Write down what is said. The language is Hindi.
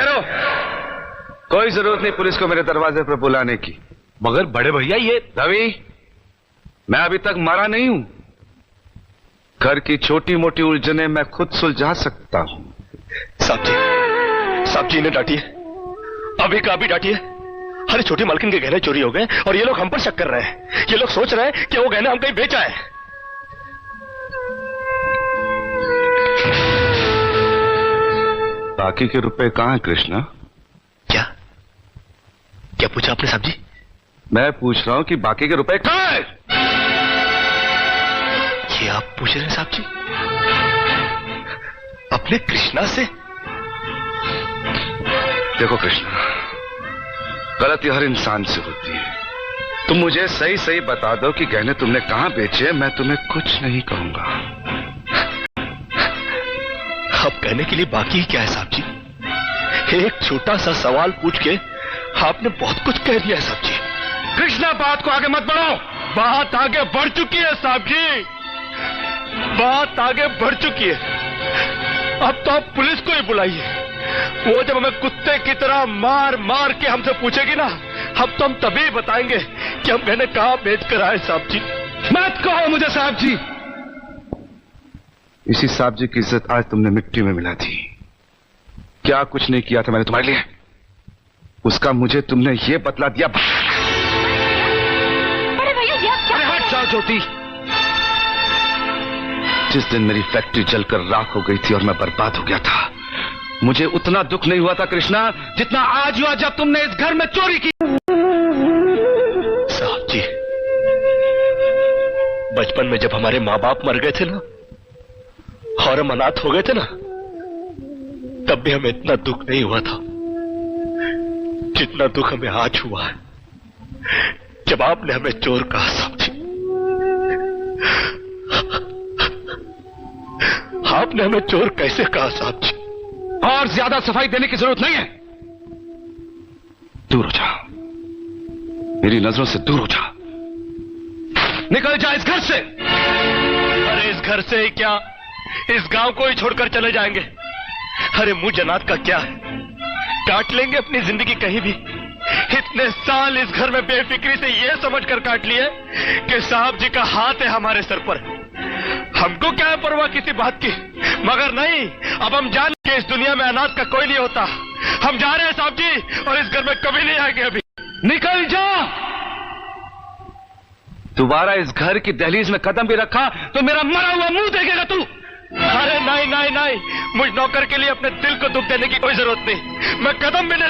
ठहरो, कोई जरूरत नहीं पुलिस को मेरे दरवाजे पर बुलाने की। मगर बड़े भैया ये रवि, मैं अभी तक मरा नहीं हूं। घर की छोटी मोटी उलझने मैं खुद सुलझा सकता हूं। साहब जी इन्हें डांटिए, अभी का अभी डांटिए। अरे छोटी मालकिन के गहने चोरी हो गए और ये लोग हम पर शक कर रहे हैं। ये लोग सोच रहे हैं कि वो गहने हम कहीं बेचा है। बाकी के रुपए कहां हैं कृष्णा? क्या पूछा आपने साहब जी? मैं पूछ रहा हूं कि बाकी के रुपए कहां हैं? ये आप पूछ रहे हैं साहब जी अपने कृष्णा से? देखो कृष्णा, गलती हर इंसान से होती है। तुम मुझे सही सही बता दो कि गहने तुमने कहां बेचे, मैं तुम्हें कुछ नहीं कहूंगा। अब कहने के लिए बाकी ही क्या है साहब जी? एक छोटा सा सवाल पूछ के आपने बहुत कुछ कह दिया है साहब जी। कृष्णा, बात को आगे मत बढ़ाओ। बात आगे बढ़ चुकी है साहब जी, बात आगे बढ़ चुकी है। अब तो आप पुलिस को ही बुलाइए। वो जब हमें कुत्ते की तरह मार मार के हमसे पूछेगी ना, अब तो हम तभी बताएंगे कि हम गहने कहां बेच कर आए साहब जी। मत कहो मुझे साहब जी। इसी साहब जी की इज्जत आज तुमने मिट्टी में मिला दी। क्या कुछ नहीं किया था मैंने तुम्हारे लिए, उसका मुझे तुमने ये बतला दिया। अरे हट जाओ ज्योति। जिस दिन मेरी फैक्ट्री जलकर राख हो गई थी और मैं बर्बाद हो गया था, मुझे उतना दुख नहीं हुआ था कृष्णा जितना आज हुआ जब तुमने इस घर में चोरी की। साहब जी, बचपन में जब हमारे माँ बाप मर गए थे ना और हम अनाथ हो गए थे ना, तब भी हमें इतना दुख नहीं हुआ था जितना दुख हमें आज हुआ है जब आपने हमें चोर कहा साहब जी। आपने हमें चोर कैसे कहा साहब जी? और ज्यादा सफाई देने की जरूरत नहीं है। दूर हो जा, मेरी नजरों से दूर हो जा। निकल जा इस घर से। अरे इस घर से ही क्या, इस गांव को ही छोड़कर चले जाएंगे। अरे मुंह जनात का क्या है, काट लेंगे अपनी जिंदगी कहीं भी। इतने साल इस घर में बेफिक्री से ये समझकर काट लिए कि साहब जी का हाथ है हमारे सर पर। हमको क्या है परवाह किसी बात की, मगर नहीं, अब हम जान के इस दुनिया में अनाथ का कोई नहीं होता। हम जा रहे हैं साहब जी और इस घर में कभी नहीं आएंगे। अभी निकल जा। दोबारा इस घर की दहलीज में कदम भी रखा तो मेरा मरा हुआ मुंह देखेगा तू। अरे नहीं नहीं नहीं, मुझ नौकर के लिए अपने दिल को दुख देने की कोई जरूरत नहीं। मैं कदम भी नहीं